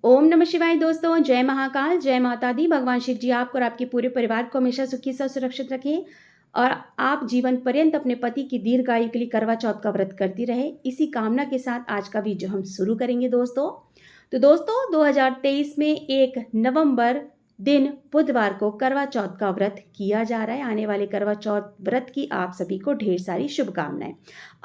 ओम नमः शिवाय दोस्तों, जय महाकाल, जय माता दी। भगवान शिव जी आपको और आपके पूरे परिवार को हमेशा सुखी सा सुरक्षित रखें और आप जीवन पर्यंत अपने पति की दीर्घायु के लिए करवा चौथ का व्रत करती रहे। इसी कामना के साथ आज का वीडियो हम शुरू करेंगे दोस्तों। तो दोस्तों 2023 में 1 नवंबर दिन बुधवार को करवा चौथ का व्रत किया जा रहा है। आने वाले करवा चौथ व्रत की आप सभी को ढेर सारी शुभकामनाएं।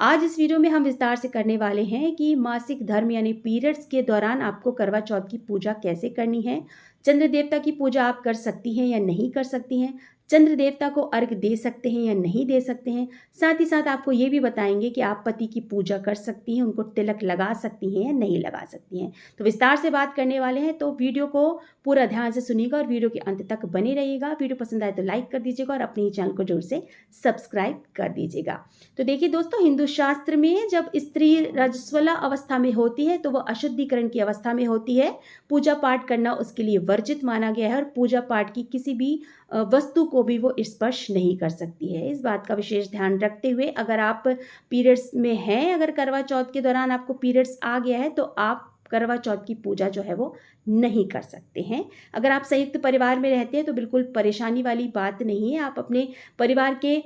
आज इस वीडियो में हम विस्तार से करने वाले हैं कि मासिक धर्म यानी पीरियड्स के दौरान आपको करवा चौथ की पूजा कैसे करनी है। चंद्र देवता की पूजा आप कर सकती हैं या नहीं कर सकती हैं। चंद्र देवता को अर्घ दे सकते हैं या नहीं दे सकते हैं। साथ ही साथ आपको ये भी बताएंगे कि आप पति की पूजा कर सकती हैं, उनको तिलक लगा सकती हैं या नहीं लगा सकती हैं। तो विस्तार से बात करने वाले हैं, तो वीडियो को पूरा ध्यान से सुनिएगा और वीडियो के अंत तक बने रहिएगा। वीडियो पसंद आए तो लाइक कर दीजिएगा और अपने चैनल को जरूर से सब्सक्राइब कर दीजिएगा। तो देखिए दोस्तों, हिंदू शास्त्र में जब स्त्री रजस्वला अवस्था में होती है तो वह अशुद्धिकरण की अवस्था में होती है। पूजा पाठ करना उसके लिए वर्जित माना गया है और पूजा पाठ की किसी भी वस्तु को भी वो स्पर्श नहीं कर सकती है। इस बात का विशेष ध्यान रखते हुए अगर आप पीरियड्स में हैं, अगर करवा चौथ के दौरान आपको पीरियड्स आ गया है तो आप करवा चौथ की पूजा जो है वो नहीं कर सकते हैं। अगर आप संयुक्त परिवार में रहते हैं तो बिल्कुल परेशानी वाली बात नहीं है। आप अपने परिवार के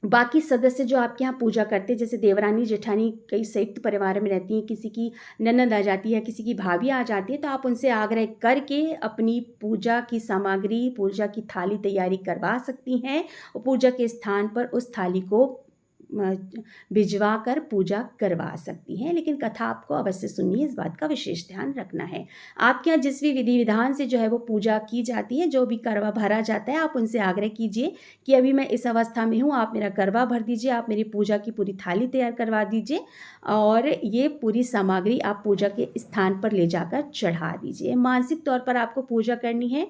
बाकी सदस्य जो आपके यहाँ पूजा करते हैं, जैसे देवरानी जेठानी कई संयुक्त परिवार में रहती हैं, किसी की ननद आ जाती है, किसी की भाभी आ जाती है, तो आप उनसे आग्रह करके अपनी पूजा की सामग्री, पूजा की थाली तैयारी करवा सकती हैं और पूजा के स्थान पर उस थाली को भिजवा कर पूजा करवा सकती हैं। लेकिन कथा आपको अवश्य सुनिए, इस बात का विशेष ध्यान रखना है। आपके यहाँ जिस भी विधि विधान से जो है वो पूजा की जाती है, जो भी करवा भरा जाता है, आप उनसे आग्रह कीजिए कि अभी मैं इस अवस्था में हूँ, आप मेरा करवा भर दीजिए, आप मेरी पूजा की पूरी थाली तैयार करवा दीजिए और ये पूरी सामग्री आप पूजा के स्थान पर ले जाकर चढ़ा दीजिए। मानसिक तौर पर आपको पूजा करनी है।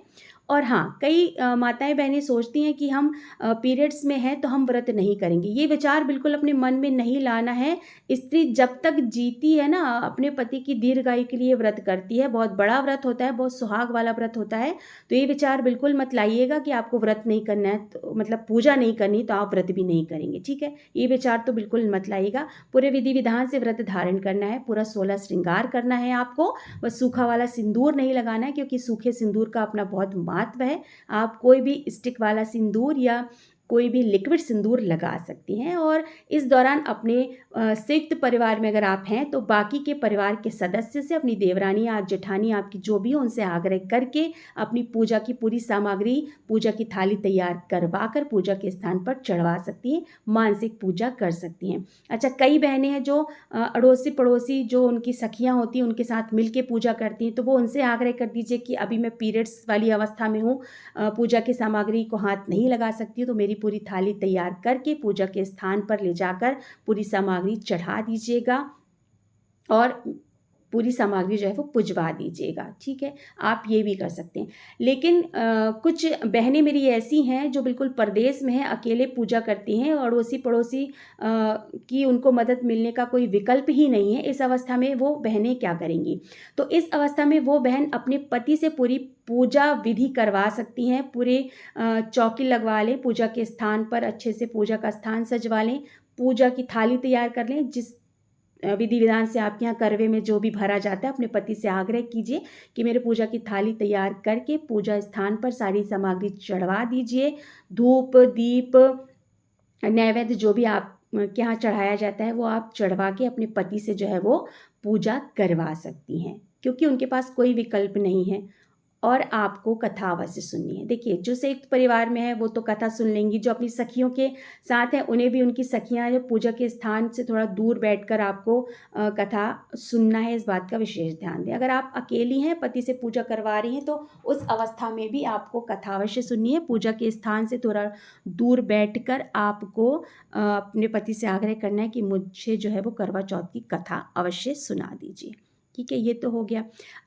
और हाँ, कई माताएं बहनें सोचती हैं कि हम पीरियड्स में हैं तो हम व्रत नहीं करेंगे। ये विचार बिल्कुल अपने मन में नहीं लाना है। स्त्री जब तक जीती है ना, अपने पति की दीर्घायु के लिए व्रत करती है। बहुत बड़ा व्रत होता है, बहुत सुहाग वाला व्रत होता है। तो ये विचार बिल्कुल मत लाइएगा कि आपको व्रत नहीं करना है, तो मतलब पूजा नहीं करनी तो आप व्रत भी नहीं करेंगे, ठीक है। ये विचार तो बिल्कुल मत लाइएगा। पूरे विधि विधान से व्रत धारण करना है, पूरा 16 श्रृंगार करना है आपको। बस सूखा वाला सिंदूर नहीं लगाना है, क्योंकि सूखे सिंदूर का अपना बहुत महत्व है। आप कोई भी स्टिक वाला सिंदूर या कोई भी लिक्विड सिंदूर लगा सकती हैं। और इस दौरान अपने संयुक्त परिवार में अगर आप हैं तो बाकी के परिवार के सदस्य से, अपनी देवरानी या जेठानी आपकी जो भी हो, उनसे आग्रह करके अपनी पूजा की पूरी सामग्री, पूजा की थाली तैयार करवा कर पूजा के स्थान पर चढ़वा सकती हैं। मानसिक पूजा कर सकती हैं। अच्छा, कई बहनें हैं जो अड़ोसी पड़ोसी जो उनकी सखियाँ होती हैं उनके साथ मिलके पूजा करती हैं, तो वो उनसे आग्रह कर दीजिए कि अभी मैं पीरियड्स वाली अवस्था में हूँ, पूजा की सामग्री को हाथ नहीं लगा सकती हूँ, तो मेरी पूरी थाली तैयार करके पूजा के स्थान पर ले जाकर पूरी सामग्री चढ़ा दीजिएगा और पूरी सामग्री जो है वो पुजवा दीजिएगा, ठीक है। आप ये भी कर सकते हैं। लेकिन कुछ बहनें मेरी ऐसी हैं जो बिल्कुल परदेश में हैं, अकेले पूजा करती हैं और अड़ोसी पड़ोसी की उनको मदद मिलने का कोई विकल्प ही नहीं है। इस अवस्था में वो बहनें क्या करेंगी? तो इस अवस्था में वो बहन अपने पति से पूरी पूजा विधि करवा सकती हैं। पूरे चौकी लगवा लें, पूजा के स्थान पर अच्छे से पूजा का स्थान सजवा लें, पूजा की थाली तैयार कर लें। जिस विधि विधान से आपके यहाँ करवे में जो भी भरा जाता है, अपने पति से आग्रह कीजिए कि मेरे पूजा की थाली तैयार करके पूजा स्थान पर सारी सामग्री चढ़वा दीजिए। धूप दीप नैवेद्य जो भी आप के यहाँ चढ़ाया जाता है वो आप चढ़वा के अपने पति से जो है वो पूजा करवा सकती हैं, क्योंकि उनके पास कोई विकल्प नहीं है। और आपको कथा अवश्य सुननी है। देखिए, जो संयुक्त परिवार में है वो तो कथा सुन लेंगी, जो अपनी सखियों के साथ हैं उन्हें भी उनकी सखियां जो पूजा के स्थान से थोड़ा दूर बैठकर आपको कथा सुनना है। इस बात का विशेष ध्यान दें। अगर आप अकेली हैं, पति से पूजा करवा रही हैं, तो उस अवस्था में भी आपको कथा अवश्य सुननी है। पूजा के स्थान से थोड़ा दूर बैठकर आपको अपने पति से आग्रह करना है कि मुझे जो है वो करवा चौथ की कथा अवश्य सुना दीजिए, ठीक है। ये तो हो गया।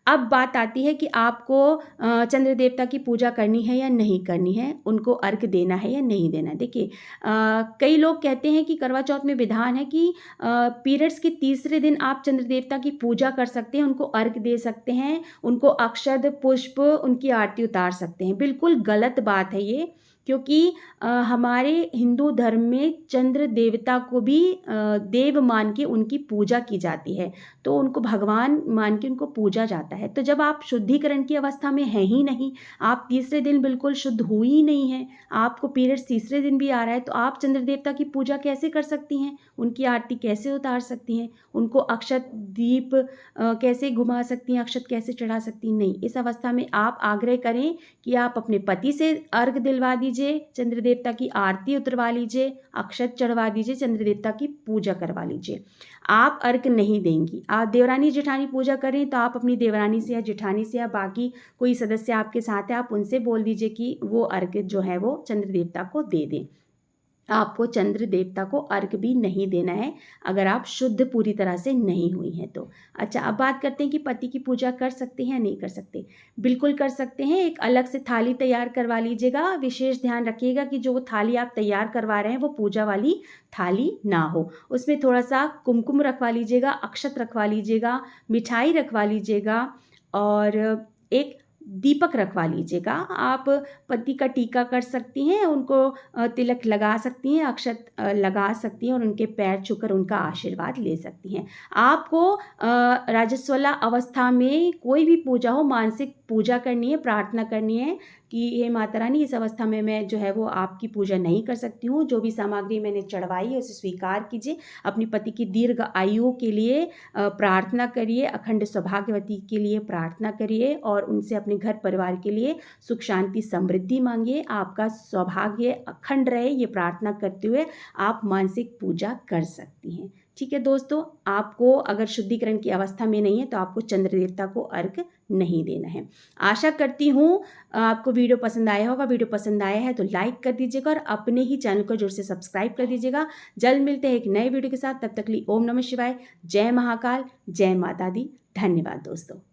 अब बात आती है कि आपको चंद्र देवता की पूजा करनी है या नहीं करनी है, उनको अर्घ देना है या नहीं देना है। देखिए, कई लोग कहते हैं कि करवा चौथ में विधान है कि पीरियड्स के तीसरे दिन आप चंद्र देवता की पूजा कर सकते हैं, उनको अर्घ दे सकते हैं, उनको अक्षत पुष्प उनकी आरती उतार सकते हैं। बिल्कुल गलत बात है ये, क्योंकि हमारे हिंदू धर्म में चंद्र देवता को भी देव मान के उनकी पूजा की जाती है। तो उनको भगवान मान के उनको पूजा जाता है। तो जब आप शुद्धिकरण की अवस्था में हैं ही नहीं, आप तीसरे दिन बिल्कुल शुद्ध हुई ही नहीं हैं, आपको पीरियड्स तीसरे दिन भी आ रहा है, तो आप चंद्र देवता की पूजा कैसे कर सकती हैं, उनकी आरती कैसे उतार सकती हैं, उनको अक्षत दीप कैसे घुमा सकती हैं, अक्षत कैसे चढ़ा सकती हैं? नहीं। इस अवस्था में आप आग्रह करें कि आप अपने पति से अर्घ दिलवा दीजिए, चंद्र देवता की आरती उतरवा लीजिए, अक्षत चढ़वा दीजिए, चंद्र देवता की पूजा करवा लीजिए। आप अर्घ नहीं देंगी, आप देवरानी जेठानी पूजा करें तो आप अपनी देवरानी से या जेठानी से या बाकी कोई सदस्य आपके साथ है, आप उनसे बोल दीजिए कि वो अर्घ जो है वो चंद्र देवता को दे दें। आपको चंद्र देवता को अर्घ भी नहीं देना है अगर आप शुद्ध पूरी तरह से नहीं हुई हैं तो। अच्छा, अब बात करते हैं कि पति की पूजा कर सकते हैं या नहीं कर सकते। बिल्कुल कर सकते हैं। एक अलग से थाली तैयार करवा लीजिएगा। विशेष ध्यान रखिएगा कि जो थाली आप तैयार करवा रहे हैं वो पूजा वाली थाली ना हो। उसमें थोड़ा सा कुमकुम रखवा लीजिएगा, अक्षत रखवा लीजिएगा, मिठाई रखवा लीजिएगा और एक दीपक रखवा लीजिएगा। आप पति का टीका कर सकती हैं, उनको तिलक लगा सकती हैं, अक्षत लगा सकती हैं और उनके पैर छूकर उनका आशीर्वाद ले सकती हैं। आपको राजस्वला अवस्था में कोई भी पूजा हो, मानसिक पूजा करनी है, प्रार्थना करनी है कि हे माता रानी, इस अवस्था में मैं जो है वो आपकी पूजा नहीं कर सकती हूँ, जो भी सामग्री मैंने चढ़वाई है उसे स्वीकार कीजिए। अपनी पति की दीर्घ आयु के लिए प्रार्थना करिए, अखंड सौभाग्यवती के लिए प्रार्थना करिए और उनसे अपने घर परिवार के लिए सुख शांति समृद्धि मांगिए। आपका सौभाग्य अखंड रहे, ये प्रार्थना करते हुए आप मानसिक पूजा कर सकती हैं। ठीक है दोस्तों, आपको अगर शुद्धिकरण की अवस्था में नहीं है तो आपको चंद्र देवता को अर्घ नहीं देना है। आशा करती हूँ आपको वीडियो पसंद आया होगा। वीडियो पसंद आया है तो लाइक कर दीजिएगा और अपने ही चैनल को जोर से सब्सक्राइब कर दीजिएगा। जल्द मिलते हैं एक नए वीडियो के साथ। तब तक के लिए ओम नमः शिवाय, जय महाकाल, जय माता दी। धन्यवाद दोस्तों।